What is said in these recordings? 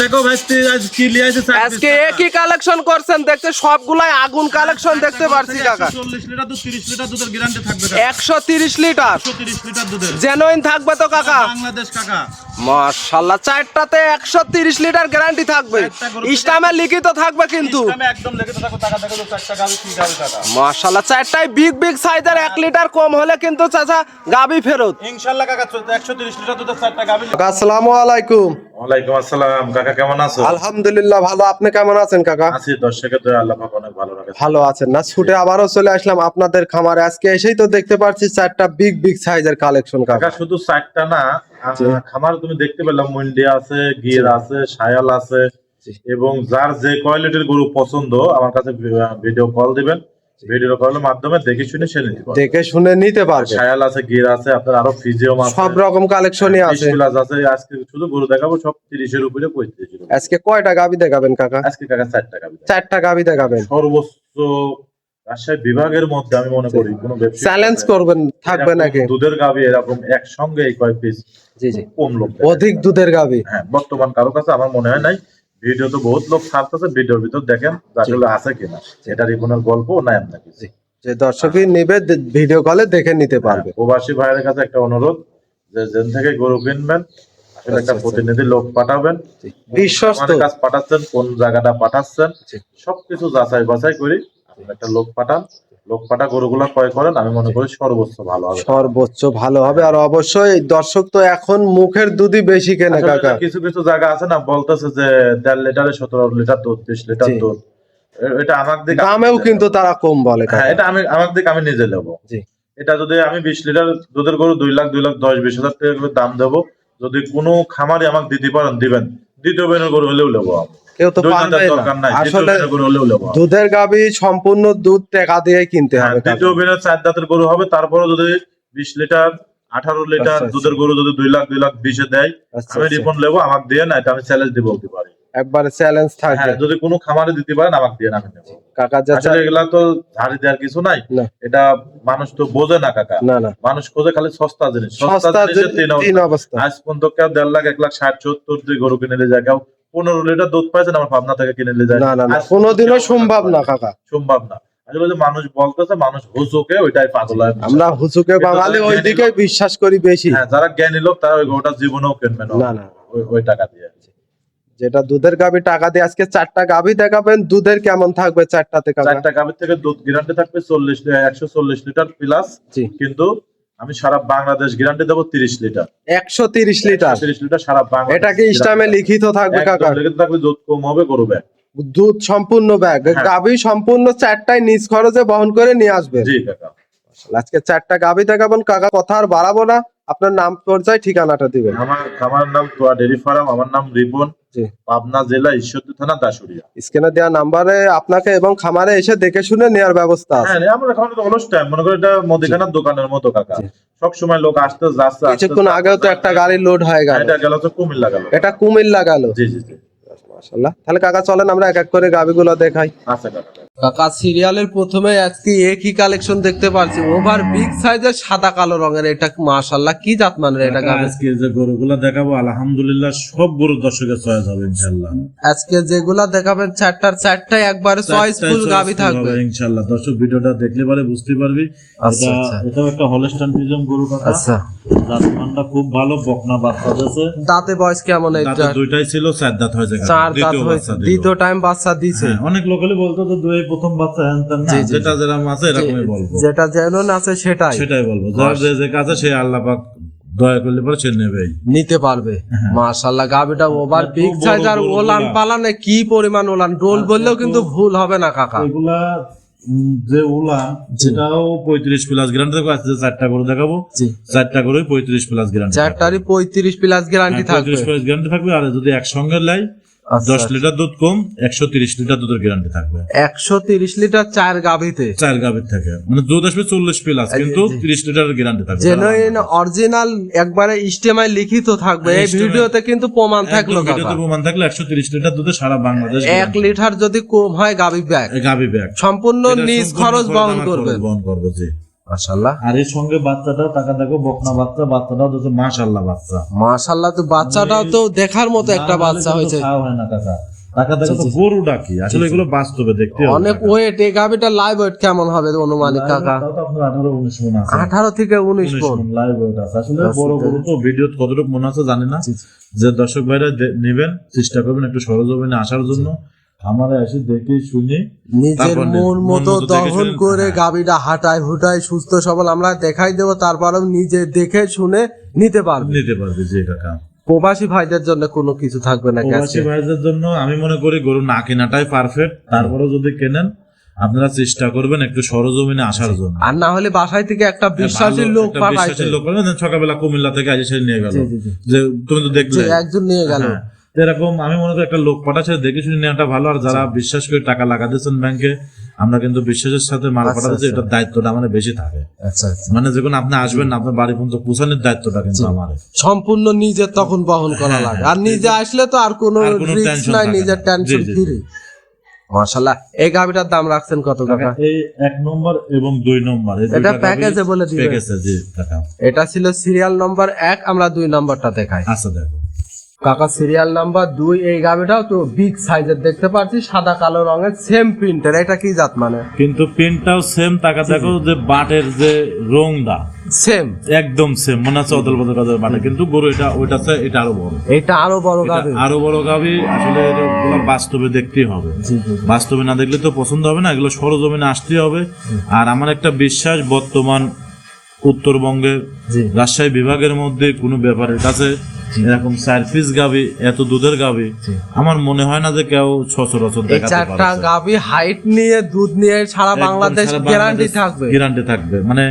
দেখো ভাই আজ কি লিয়াছে আজকে একই কালেকশন করছেন দেখতে সবগুলাই আগুন কালেকশন দেখতে পারছি কাকা 140 লিটার দুধ 30 লিটার দুধের গ্যারান্টি থাকবে 130 লিটার 130 লিটার দুধের জেনুইন থাকবে তো কাকা বাংলাদেশ কাকা মাশাআল্লাহ চারটাতে 130 লিটার গ্যারান্টি থাকবে ইসলামে লিখিত থাকবে কিন্তু আমি একদম লিখিত থাকবে টাকা দেখো তো চারটা গাবি কি গাবি টাকা মাশাআল্লাহ চারটায় বিগ সাইজের 1 লিটার কম হলে কিন্তু চাচা গাবি ফেরত ইনশাআল্লাহ কাকা 130 লিটার দুধের চারটা গাবি আসসালামু আলাইকুম ওয়ালাইকুম আসসালাম কাকা কেমন আছো আলহামদুলিল্লাহ ভালো আপনি কেমন আছেন কাকা আছি দর্শকের দয়া আল্লাহ পাক অনেক ভালো রাখে ভালো আছেন না ছুটে আবারও চলে আসলাম আপনাদের খামারে আজকে এসেই তো দেখতে পাচ্ছি চারটা বিগ সাইজের কালেকশন কাকা কাকা শুধু চারটা না খামার তুমি দেখতে পেলাম মুন্ডিয়া আছে গির আছে শায়াল আছে এবং যার যে কোয়ালিটির গরু পছন্দ আমার কাছে ভিডিও কল দিবেন ভিডিও কলের মাধ্যমে দেখে শুনে নিতে পারবে শায়াল আছে গির আছে আপনার আরো ফিজিও আছে সব রকম কালেকশনই আছে প্লাস আছে আজকে শুধু গরু দেখাবো সব 30 এর উপরে 35 আজকে কয়টা গাবি দেখাবেন কাকা আজকে কাকা চারটা গাবি দেখাবেন সর্বোচ্চ রাজশাহী বিভাগের মধ্যে আমি মনে করি কোনো ব্যবসা চ্যালেঞ্জ করবেন থাকবে নাকি দুধের গাবি এরকম একসঙ্গে এই কয় পিস জি কম লোক অধিক দুধের গাবি হ্যাঁ বর্তমান কারো কাছে আমার মনে হয় নাই ভিডিও তো বহুত লোক ছাড়তেছে ভিডিওর ভিতর দেখেন আসলে আছে কিনা এটা রিপনের গল্প নাই আপনাকে যে দর্শকই নেবে ভিডিও কলে দেখে নিতে পারবে প্রবাসী ভাইয়ের কাছে একটা অনুরোধ যে যেন থেকে গরু কিনবেন আসলে একটা প্রতিনিধি লোক পাঠাবেন বিশ্বস্ত কাজ পাঠাচ্ছেন কোন জায়গাটা পাঠাচ্ছেন সবকিছু যাচাই বাছাই করি একটা লোক পাঠা গরুগুলা ক্রয় করেন আমি মনে করি সর্বোচ্চ ভালো হবে আর অবশ্যই দর্শক তো এখন মুখের দুধই বেশি কেনে কাকা কিছু জায়গা আছে না বলতেছে যে 1.5 লিটারে 17 লিটার দুধ 20 লিটার দুধ এটা আমার দিক দামেও কিন্তু তারা কম বলে হ্যাঁ এটা আমার দিক আমি নিজে নেবো এটা যদি আমি 20 লিটার দুধের গরু 2 লাখ 20 হাজার টাকা করে দাম দেবো যদি কোনো খামারি আমাকে দিতে পারেন দিবেন দ্বিতীয় বেনের গরু হলেও নেবো কেউ তো পারবে না আসলে দুধের গাবি সম্পূর্ণ দুধ টাকা দিয়ে কিনতে হবে দ্বিতীয় বেনের 4 দাঁতের গরু হবে তারপরে যদি 20 লিটার 18 লিটার দুধের গরু যদি 2 লাখ 20 এ দেয় আমি রিপন নেবো আমাকে দিয়ে না এটা আমি চ্যালেঞ্জ দিব বলতে পারি একবারে চ্যালেঞ্জ থাকবে যদি কোনো খামারে দিতে পারেন আমাকে দিয়ে আমি নেব কাকা আসলে এগুলা তো ঝাড়ি দেওয়ার কিছু নাই এটা মানুষ তো বোঝে না কাকা মানুষ খোঁজে খালি সস্তা জিনিস সস্তা জিনিসের তিন অবস্থা আজ পর্যন্ত কেউ 1.5 লাখ 1 লাখ 60-70 দিয়ে গরু কিনে নিয়ে যায় কেউ 15 লিটার দুধ পাইছেন আমার ভাবনা থেকে কিনে নিয়ে যায় না কোনোদিনও সম্ভব না কাকা সম্ভব না আসলে মানুষ বলতেছে মানুষ হুজুকে ওইটাই পাগল হয় আমরা হুজুকে বাঙালি ওইদিকে বিশ্বাস করি বেশি যারা জ্ঞানী লোক তারা ওই গরুটা জীবনেও কিনবে না ওই টাকা দিয়ে যেটা দুধের গাবি টাকা দিয়ে আজকে 4টা গাবি দেখাবেন দুধের কেমন থাকবে 4টাতে কাকা 4টা গাবি থেকে দুধ গ্যারান্টি থাকবে 140 লিটার প্লাস কিন্তু আমি সারা বাংলাদেশ গ্যারান্টি দেব 30 লিটার 130 লিটার 30 লিটার সারা বাংলাদেশ এটা কি ইসলামে লিখিত থাকবে কাকা লিখিত থাকবে দুধ কম হবে গরু ব্যাগ দুধ সম্পূর্ণ ব্যাগ গাবি সম্পূর্ণ 4টায় নিজ খরচে বহন করে নিয়ে আসবে জি কাকা আজকে 4টা গাবি দেখাবেন কাকা কথা আর বাড়াবো না আপনার নাম পরিচয় ঠিকানাটা দিবেন আমার নাম তোয়া ডেইরি ফার্ম আমার নাম রিপন পাবনা জেলা ঈশ্বরদী থানা দাসুরিয়া স্ক্রিনে দেওয়া নম্বরে আপনাকে এবং খামারে এসে দেখে শুনে নেওয়ার ব্যবস্থা আছে হ্যাঁ আমরা খামারে তো অলস টাইম মনে করি এটা মুদিখানার দোকানের মতো কাকা সব সময় লোক আসতে যাচ্ছে কিছুক্ষণ আগেও তো একটা গাড়ি লোড হয়ে গেল এটা গেল তো কুমিল্লা গেল এটা কুমিল্লা গেল জি মাশাআল্লাহ তাহলে কাকা চলেন আমরা এক এক করে গাবিগুলো দেখাই আচ্ছা কাকা সিরিয়ালের প্রথমে আজকে একই কালেকশন দেখতে পাচ্ছি ওভার বিগ সাইজের সাদা কালো রঙের এটা মাশাআল্লাহ কি জাত মানের এটা গাবি আজকে যে গরুগুলো দেখাবো আলহামদুলিল্লাহ সব গরু দর্শকের চয়েস হবে ইনশাআল্লাহ আজকে যেগুলা দেখাবেন 4টায় একবারে চয়েসফুল গাবি থাকবে ইনশাআল্লাহ দর্শক ভিডিওটা দেখলে পরে বুঝতে পারবি এটা একটা হলস্টাইন ফ্রিজিয়ান গরু কাকা আচ্ছা দাঁত মানটা খুব ভালো বকনা বাচ্চা আছে দাঁতে বয়স কেমন এটা দাঁতে দুইটাই ছিল 4 দাঁত হয়েছে 4 দাঁত হয়েছে দ্বিতীয় টাইম বাচ্চা দিয়েছে অনেক লোকালি বলতো তো দুই প্রথম বাচ্চা না যেটা যেরকম আছে এরকমই বলবো যেটা যেমন আছে সেটাই বলবো যার যে কাছে সে আল্লাহ পাক দয়া করলে পরে সে নেবেই নিতে পারবে মাশাআল্লাহ গাবিটা ওভার বিগ সাইজ আর ওলান পালানে কি পরিমাণ ওলান ডোল বললেও কিন্তু ভুল হবে না কাকা এগুলা যে উলান সেটাও 35 প্লাস গ্যারান্টি থাকবে আজকে 4টা করে দেখাবো 4টা করে 35 প্লাস গ্যারান্টি 4টারই 35 প্লাস গ্যারান্টি থাকবে 35 প্লাস গ্যারান্টি থাকবে আর যদি একসঙ্গে লাই 10 লিটার দুধ কম 130 লিটার দুধের গ্যারান্টি থাকবে 130 লিটার 4 গাবিতে থাকে মানে দুধ আসবে 40 প্লাস কিন্তু 30 লিটারের গ্যারান্টি থাকবে জেনুইন অরিজিনাল একবারে ইস্টেমাই লিখিত থাকবে এই ভিডিওতে কিন্তু প্রমাণ থাকলো কাকা ভিডিওতে প্রমাণ থাকলে 130 লিটার দুধে সারা বাংলাদেশ 1 লিটার যদি কম হয় গাবি ব্যাগ সম্পূর্ণ নিজ খরচ বহন করবে জি মাশাআল্লাহ। আর এর সঙ্গে বাচ্চাটাও টাকা দেখো বকনা বাচ্চা, বাচ্চাটাও দেখো মাশাআল্লাহ বাচ্চা। মাশাআল্লাহ, তো বাচ্চাটাও তো দেখার মতো একটা বাচ্চা হয়েছে। খাওয়া হয় না কাকা, টাকা দেখো তো গরু ডাকি আসলে এগুলো বাস্তবে দেখতে হবে। অনেক ওয়েট, এই গাবিটা লাইভ ওয়েট কেমন হবে অনুমানিক কাকা? তাও তো আপনার 18-19 মণ আছে। 18 থেকে 19 মণ লাইভ ওয়েট আছে। আসলে বড় গরু তো ভিডিও কতটুকু মনে আছে জানি না, যে দর্শক ভাইরা নেবেন চেষ্টা করবেন একটু সরজমিনে আসার জন্য, আমারে এসে দেখে শুনে নিজের মন মতো দহন করে গাবিটা হাঁটায় হুটায় সুস্থ সবল আমরা দেখাই দেবো, তারপরেও নিজে দেখে শুনে নিতে পারবে। জি কাকা। প্রবাসী ভাইদের জন্য কোনো কিছু থাকবে না? প্রবাসী ভাইদের জন্য আমি মনে করি গরু না কেনাটাই পারফেক্ট। তারপরেও যদি কেনেন আপনারা চেষ্টা করবেন একটু সরজমিনে আসার জন্য, আর না হলে বাসায় থেকে একটা বিশ্বাসী লোক পাঠাইছে, সকালবেলা কুমিল্লা থেকে এসে নিয়ে গেল, যে তুমি তো দেখলে একজন নিয়ে গেল। এরকম আমি মনে করি একটা লোক পাঠাচ্ছে, দেখে শুনে নেওয়াটা ভালো। আর যারা বিশ্বাস করে টাকা লাগাতেছেন ব্যাংকে, আমরা কিন্তু বিশ্বাসের সাথে মাল পাঠাচ্ছি, এটার দায়িত্বটা আমাদের বেশি থাকে। মানে যখন আপনি আসবেন না, আপনার বাড়ি পর্যন্ত পৌঁছানোর দায়িত্বটা কিন্তু আমার সম্পূর্ণ নিজে তখন বহন করা লাগে। আর নিজে আসলে তো আর কোনো রিস্ক নাই, নিজের টেনশন ফ্রি। মাশাআল্লাহ। এই গাবিটার দাম রাখছেন কত কাকা? এই 1 নম্বর এবং 2 নম্বর এটা প্যাকেজে বলে দিবেন? প্যাকেজে জি কাকা। এটা ছিল সিরিয়াল নাম্বার 1, আমরা 2 নাম্বারটা দেখাই। আচ্ছা দেখো কাকা, সিরিয়াল নাম্বার 2 এই গাবিটাও তো বিগ সাইজের দেখতে পাচ্ছি, সাদা কালো রঙের, সেম প্রিন্টের। এটা কি জাত মানে? কিন্তু প্রিন্টটাও সেম। টাকা দেখো যে বাটের যে রংটা সেম, একদম সেম, মনে হচ্ছে অদল বদল কাজের বাটে, কিন্তু গরু এটা ওইটা এটা আরো বড়, এটা আরো বড় গাবি, আরো বড় গাবি। আসলে এগুলো বাস্তবে দেখতেই হবে, বাস্তবে না দেখলে তো পছন্দ হবে না, এগুলো সরজমিনে আসতে হবে। আর আমার একটা বিশ্বাস, বর্তমান উত্তরবঙ্গের রাজশাহী বিভাগের মধ্যে কোনো ব্যাপারের কাছে এরকম 4 পিস গাবি, এত দুধের গাবি আমার মনে হয় না যে কেউ সচরাচর দেখাতে পারে। 4টা গাবি হাইট নিয়ে দুধ নিয়ে সারা বাংলাদেশ গ্যারান্টি থাকবে, গ্যারান্টি থাকবে। মানে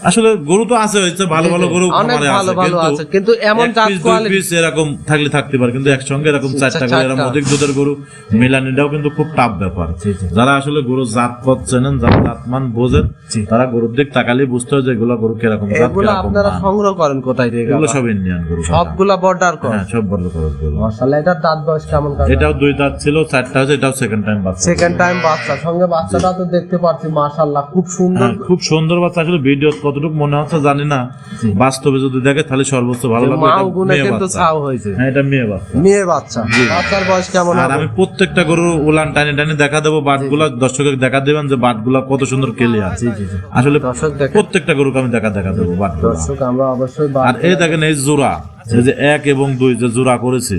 আসলে গরু তো আছে, হচ্ছে ভালো ভালো গরু অনেক ভালো ভালো আছে, কিন্তু এমন জাত কোয়ালিটি পিস এরকম থাকলে থাকতে পারে, কিন্তু একসঙ্গে এরকম 4টা গরু, এরকম অধিক দুধের গরু মেলানিটাও কিন্তু খুব টাফ ব্যাপার। যারা আসলে গরু জাত পথ চেনেন, যারা জাতমান বোঝেন, তারা গরুর দিক তাকালে বুঝতে হয় যে এগুলা গরু কিরকম জাত। এগুলো আপনারা সংগ্রহ করেন কোথায় থেকে? এগুলো সব ইন্ডিয়ান গরু, সবগুলা বর্ডার কর। হ্যাঁ সব বড় গরু। মাশাআল্লাহ। এটার দাঁত বয়স কেমন কাকা? এটাও 2 দাঁত ছিল, 4টা হচ্ছে, এটাও সেকেন্ড টাইম বাচ্চা। সেকেন্ড টাইম বাচ্চা, সঙ্গে বাচ্চাটা তো দেখতে পাচ্ছি মাশাআল্লাহ খুব সুন্দর, খুব সুন্দর বাচ্চা। আসলে ভিডিও কতটুকু মনে হচ্ছে জানি না, বাস্তবে যদি দেখে তাহলে সর্বোচ্চ ভালো লাগবে। মা গুণে কিন্তু ছাও হয়েছে। হ্যাঁ এটা মেয়ে বাচ্চা, মেয়ে বাচ্চা। বাচ্চার বয়স কেমন হবে? আর আমি প্রত্যেকটা গরু উলান টানি টানি দেখা দেবো, বাটগুলা দর্শকের দেখা দেবেন যে বাটগুলা কত সুন্দর ক্লিয়ার। আসলে প্রত্যেকটা গরুকে আমি দেখা দেবো বাটগুলা। দর্শক আমরা অবশ্যই। আর এই দেখেন এই জোড়া, এই যে 1 এবং 2 যে জোড়া করেছে,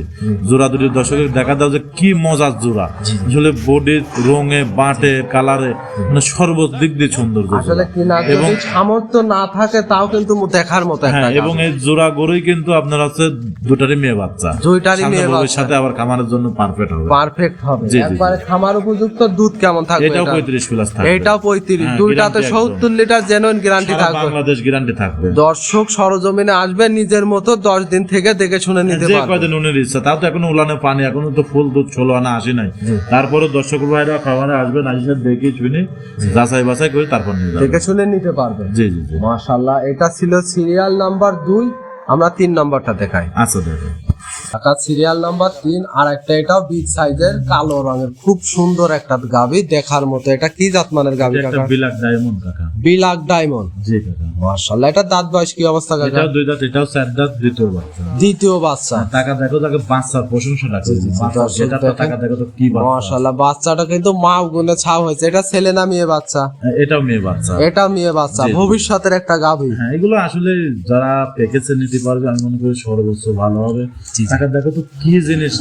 জোড়া দুটি দর্শকের দেখা দাও যে কি মজার জোড়া। আসলে বডির রঙে, বাটে, কালারে, মানে সর্বদিক দিয়ে সুন্দর। আসলে কি না, এবং সামর্থ্য না থাকে তাও কিন্তু দেখার মতো একটা। হ্যাঁ, এবং এই জোড়া গরুই কিন্তু আপনার হচ্ছে দুটারই মেয়ে বাচ্চা, দুইটারই মেয়ে বাচ্চা, সাথে আবার খামারের জন্য পারফেক্ট হবে, পারফেক্ট হবে একবারে খামার উপযুক্ত। দুধ কেমন থাকবে? এটাও 35 প্লাস থাকবে, এটাও 35, দুইটাতে 70 লিটার জেনুইন গ্যারান্টি থাকবে, বাংলাদেশ গ্যারান্টি থাকবে। দর্শক সরজমিনে আসবে, নিজের মতো 10 দিন থেকে দেখে শুনে নিতে পারবে, যে কয়দিন উনের ইচ্ছা। তাও তো এখনো উলানে পানি, এখনো তো ফুল দুধ 16 আনা আসে নাই। তারপরে দর্শক ভাইরা খামারে আসবেন, আসে দেখে শুনে যাচাই বাছাই করে তারপর নিয়ে যাবেন, দেখে শুনে নিতে পারবে। জি জি জি মাশাআল্লাহ। এটা ছিল সিরিয়াল নাম্বার 2, আমরা 3 নাম্বারটা দেখাই। আচ্ছা দেখেন কাকা, সিরিয়াল নাম্বার 3 আর একটা, এটাও বিগ সাইজের কালো রঙের, খুব সুন্দর একটা গাবি দেখার মতো। এটা কি জাত মানের গাবি কাকা? এটা বিলাক ডায়মন্ড কাকা। বিলাক ডায়মন্ড, জি কাকা। মাশাআল্লাহ। এটা দাঁত বয়স কি অবস্থা কাকা? এটাও 2 দাঁত, এটাও 4 দাঁত, দ্বিতীয় বাচ্চা। দ্বিতীয় বাচ্চা। টাকা দেখো, তাকে বাচ্চার প্রশংসাটা করছি, এটা তো টাকা দেখো তো কি বাচ্চা। মাশাআল্লাহ, বাচ্চাটা কিন্তু মা গুণে ছাও হয়েছে। এটা ছেলে না মেয়ে বাচ্চা? এটাও মেয়ে বাচ্চা। এটা মেয়ে বাচ্চা, ভবিষ্যতের একটা গাভী। হ্যাঁ, এগুলো আসলে যারা প্যাকেজে নিতে পারবে আমি মনে করি সর্বোচ্চ ভালো হবে। টাকা দেখো তো কি জিনিস,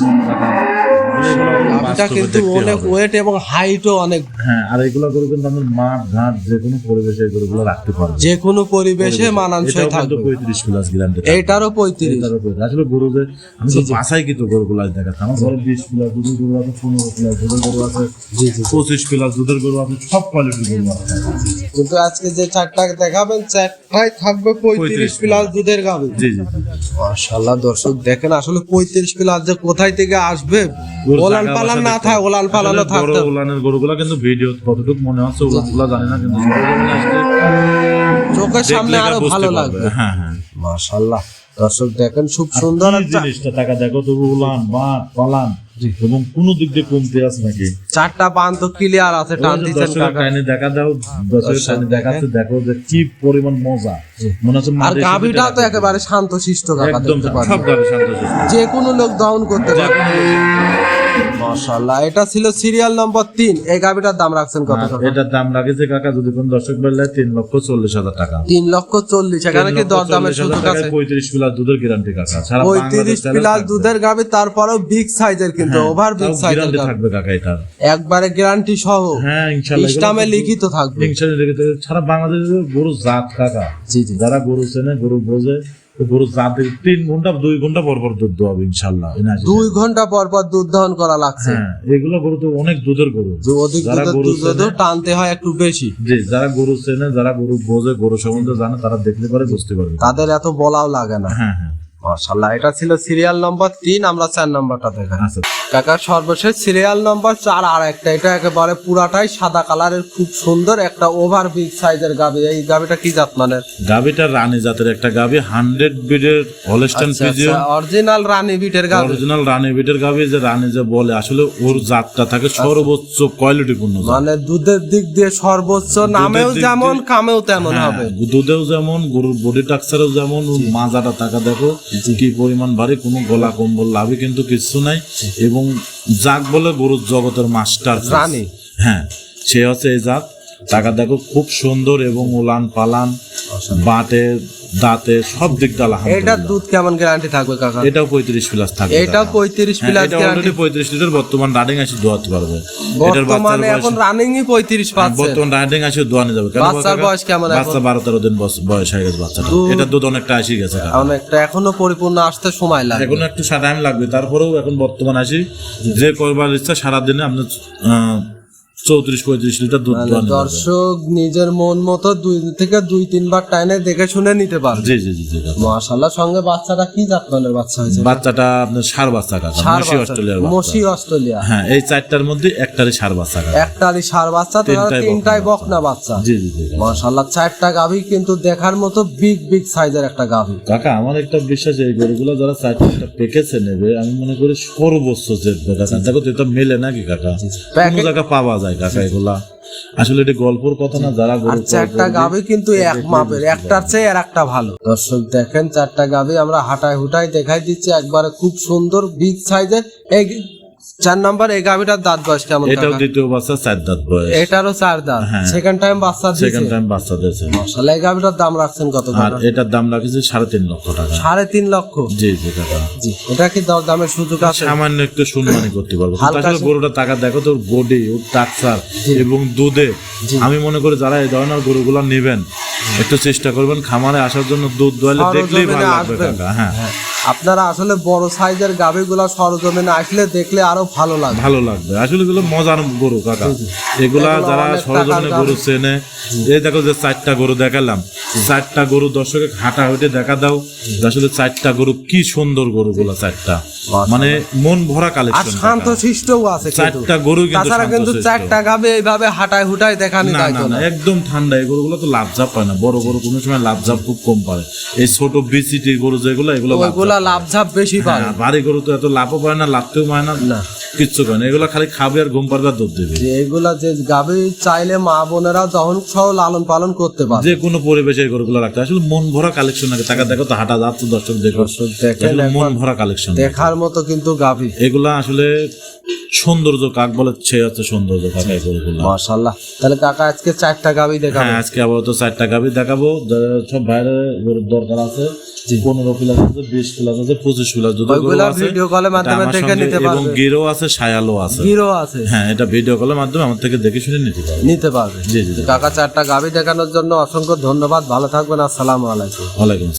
এটা কিন্তু অনেক ওয়েট এবং হাইটও অনেক। হ্যাঁ, আর এগুলো গরু কিন্তু আমাদের মাঠ ঘাট যে কোনো পরিবেশে এগুলো রাখতে পারবে, যে কোনো পরিবেশে মানানসই থাকবে। 35 প্লাস গ্যারান্টি, এটারও 35। আসলে গরু যে আমি তো বাসায় কিন্তু গরুগুলো দেখাচ্ছি, আমার ঘরে 20 প্লাস দুধের গরু আছে, 15 প্লাস দুধের গরু আছে, 25 প্লাস দুধের গরু আছে, সব কোয়ালিটির গরু আছে। কিন্তু আজকে যে 4টা দেখাবেন, 4টাই থাকবে 35 প্লাস দুধের গাভী। জি জি মাশাআল্লাহ। দর্শক দেখেন, আসলে 35 প্লাস যে কোথায় থেকে আসবে, ওলান পালান না থাকে, ওলান পালানো থাকতে। ওলানের গরুগুলো কিন্তু ভিডিও কতটুকু মনে হচ্ছে ওলানগুলো জানি না, কিন্তু সরজমিনে আসলে চোখের সামনে আরো ভালো লাগবে। হ্যাঁ হ্যাঁ মাশাআল্লাহ। দর্শক দেখেন, খুব সুন্দর একটা জিনিসটা। টাকা দেখো তো উলান বাট পালান এবং কোনো দিক দিয়ে কমতে আছে নাকি? চারটা পান তো ক্লিয়ার আছে, টান দিচ্ছেন দর্শকের কাকা। কাহিনী দেখা দাও, দর্শকের কাহিনী দেখাচ্ছে, দেখো যে কি পরিমাণ মজা। মনে হচ্ছে আর মাঠে এসে গাভীটা তো দেখা একেবারে শান্তশিষ্ট কাকা, একদম দেখতে পাচ্ছেন। সব গাভী শান্তশিষ্ট। যে কোনো লোক দহন করতে পারে। মাশাআল্লাহ, এটা ছিল সিরিয়াল নম্বর 3। এই গাভীটার দাম রাখছেন কত টাকা? এটার দাম লাগেছে কাকা, যদি কোন দর্শক বললে 3,40,000 টাকা। 3,40,000। এখানে কি দরদামের সুযোগ আছে? 35 প্লাস দুধের গ্যারান্টি কাকা, সারা 35 প্লাস দুধের গাভী, তারপরেও বিগ সাইজের, কিন্তু ওভার বিগ সাইজের গ্যারান্টি গাভী, থাকবে কাকা এটা। একবারে গ্যারান্টি সহ। হ্যাঁ ইনশাআল্লাহ, ইসলামে লিখিত থাকবে। ইনশাআল্লাহ লিখিত। সারা বাংলাদেশের গরু জাত কাকা, জি জি। যারা গরু চেনে, গরু বোঝে, তো গরু জাতের 3 ঘন্টা 2 ঘন্টা পর পর দুধ দেওয়া হবে ইনশাআল্লাহ। 2 ঘন্টা পর পর দুধ দহন করা লাগছে। হ্যাঁ এগুলো গরু তো অনেক দুধের গরু, যে অধিক যারা গরু দুধ চেনে, টানতে হয় একটু বেশি। জি যারা গরু চেনে, যারা গরু বোঝে, গরু সম্বন্ধে জানে, তারা দেখলে পারে, বুঝতে পারবে। তাদের এত বলাও লাগে না। হ্যাঁ হ্যাঁ মাশাআল্লাহ, এটা ছিল সিরিয়াল নম্বর 3। আমরা 4 নম্বরটা দেখাই। আচ্ছা কাকা সর্বশেষ সিরিয়াল নম্বর 4 আর একটা, এটা একেবারে পুরাটাই সাদা কালারের, খুব সুন্দর একটা ওভার বিগ সাইজের গাভী। এই গাভীটা কি জাত মানের? গাভীটা রানী জাতের একটা গাভী, 100 বিডের হলস্টাইন ফ্রিজিয়ান, অরিজিনাল রানী বিটের গাভী। অরিজিনাল রানী বিটের গাভী। যে রানী যে বলে, আসলে ওর জাতটা থাকে সর্বোচ্চ কোয়ালিটিপূর্ণ জাত। মানে দুধের দিক দিয়ে সর্বোচ্চ, নামেও দিক যেমন দিয়ে- কামেও তেমন হ্যাঁ, হবে। দুধেও যেমন, গরুর বডি টাক্সারও যেমন, ওর মাজাটা টাকা দেখো কি পরিমাণ ভারী, কোনো গলা কম্বল লাভই কিন্তু কিছু নাই। এবং যাক বলে গরুর জগতের মাস্টার রানী। হ্যাঁ সে হচ্ছে এই জাত। টাকা দেখো খুব সুন্দর, এবং উলান পালান, বাটে, দাঁতে, সব দিক দিয়ে এটার আলহামদুলিল্লাহ। দুধ কেমন গ্যারান্টি থাকবে কাকা? এটাও 35 প্লাস থাকবে। এটাও 35 প্লাস এটা গ্যারান্টি। অলরেডি 35 লিটার বর্তমান রানিং আছে, দোয়াতে পারবে। এটার বাচ্চার বর্তমানে বয়স, এখন রানিংই 35 পাচ্ছে। বর্তমান রানিং আছে, দোয়ানে যাবে। কেন বাচ্চার কাকা? বয়স কেমন এখন? বাচ্চা 12-13 দিন বয়স হয়ে গেছে বাচ্চাটা। এটা দুধ অনেকটা আসি গেছে কাকা। অনেকটা এখনো পরিপূর্ণ আসতে সময় লাগে। এখন একটু টাইম লাগবে, তারপরেও এখন বর্তমান আসি যে করবার ইচ্ছা সারাদিনে আপনার 34-35 লিটার দুধ দোয়ানো যাবে। দর্শক নিজের মন মতো 2 থেকে 2-3 বার টাইনে দেখে শুনে নিতে পারবে। জি জি জি জি কাকা। মাশাআল্লাহ, সঙ্গে বাচ্চাটা কি জাতমানের বাচ্চা হয়েছে? বাচ্চাটা আপনার ষাঁড় বাচ্চা কাকা, ষাঁড় মসি বাচ্চা, অস্ট্রেলিয়ার বাচ্চা। মসি অস্ট্রেলিয়া। হ্যাঁ এই 4টার মধ্যে একটারই ষাঁড় বাচ্চা কাকা। একটারই ষাঁড় বাচ্চা, তিনটাই 3টাই বকনা বাচ্চা। জি জি জি কাকা। মাশাআল্লাহ, 4টা গাভী কিন্তু দেখার মতো বিগ সাইজের একটা গাভী। কাকা আমার একটা বিশ্বাস, এই গরুগুলো যারা 4টা পেকেছে নেবে, আমি মনে করি সর্বোচ্চ জেতবে কাকা। দেখো তো এটা মেলে নাকি কাকা, কোন জায়গা পাওয়া যায় কাকা এগুলা? আসলে এটা গল্পর কথা না, যারা আর গরু 4টা গাভী কিন্তু এক মাপের, একটার চেয়ে আর একটা ভালো। দর্শক দেখেন 4টা গাভী আমরা হাঁটায় হুটায় দেখাই দিচ্ছি, একবারে খুব সুন্দর বিগ সাইজের। এই 4 নাম্বার এই গাভীটার দাঁত বয়স কেমন? এটাও দ্বিতীয় বাচ্চা, 4 দাঁত বয়স। এটারও 4 দাঁত, হ্যাঁ। সেকেন্ড টাইম বাচ্চা সেকেন্ড দিয়েছে। টাইম বাচ্চা দিয়েছে। মাশাআল্লাহ, এই গাভীটার দাম রাখছেন কত আর টাকা? এটার দাম রাখেছে 3.5 লক্ষ টাকা। 3.5 লক্ষ। জি জি কাকা। জি, এটা কি দর দামের সুযোগ আছে? সামান্য একটু সম্মানই করতে পারবো। কিন্তু হালকা আসলে গরুটা টাকা দেখো তো, বডি, ওর টাকসার এবং দুধে, আমি মনে করি যারা এই ধরনের গরুগুলো নেবেন, একটু চেষ্টা করবেন খামারে আসার জন্য। দুধ দোয়ালে দেখলেই ভালো লাগবে আসবেন। কাকা। হ্যাঁ আপনারা আসলে বড় সাইজের গাভীগুলো সরজমিনে আসলে দেখলে আরো ভালো লাগবে। ভালো লাগবে। আসলে এগুলো মজার গরু কাকা। এগুলা যারা অনেক সরজমিনে টাকার গরু চেনে, এই দেখো যে 4টা গরু দেখালাম, 4টা গরু দর্শকে হাঁটা হইতে দেখা দাও, যে আসলে 4টা গরু কি সুন্দর গরুগুলা 4টা, মানে মন ভরা আর কালেকশন। শান্ত শিষ্টও আছে কিন্তু। 4টা গরু কিন্তু তাছাড়া কিন্তু শান্তশিষ্ট। 4টা গাভী এইভাবে হাঁটায় হুটায় দেখানি না দায়িত্ব না না, না। একদম ঠান্ডা। এই গরুগুলো তো লাভঝাপ পায় না। বড় গরু কোনো সময় লাভঝাপ খুব কম পায়। এই ছোট বিসিটি গরু যেগুলো, এগুলো ওইগুলা লাভঝাপ বেশি পায়। হ্যাঁ, ভারী গরু তো এত লাভও পায় না, লাভতেও পায় না, না। কিচ্ছু করে না। এগুলো খালি খাবে আর ঘুম পারবে আর দুধ দেবে। যে এগুলা যে গাভী চাইলে মা বোনেরা দহন সহ লালন পালন করতে পারে। যে কোনো পরিবেশে এই গরুগুলো রাখতে আসলে মন ভরা কালেকশন লাগে। টাকা দেখো তো, হাঁটা যাচ্ছে দর্শক দেখো, দেখেন আসলে মন একবার ভরা কালেকশন। দেখার মতো কিন্তু গাভী। এগুলা আসলে সৌন্দর্য কাক বলে, সে হচ্ছে সৌন্দর্য কাকা এই গরুগুলো। মাশাআল্লাহ, তাহলে কাকা আজকে 4টা গাভী দেখাবো। হ্যাঁ আজকে আপাতত 4টা গাভী দেখাবো। সব বাইরে গরুর দরকার আছে, 15 প্লাস আছে, 20 প্লাস আছে, 25 প্লাস দুধের গরু ওইগুলা আছে। ভিডিও কলের মাধ্যমে এটা আমার দেখে সঙ্গে, নিতে এবং পারবে। গিরও আছে, সায়ালও আছে। হিরো আছে, হ্যাঁ এটা ভিডিও কলের মাধ্যমে আমার থেকে দেখে শুনে নিতে পারবে। নিতে পারবে। জি জি জি। কাকা 4টা গাভী দেখানোর জন্য অসংখ্য ধন্যবাদ। ভালো থাকবেন। আসসালামু আলাইকুম। ওয়ালাইকুম আসসালাম।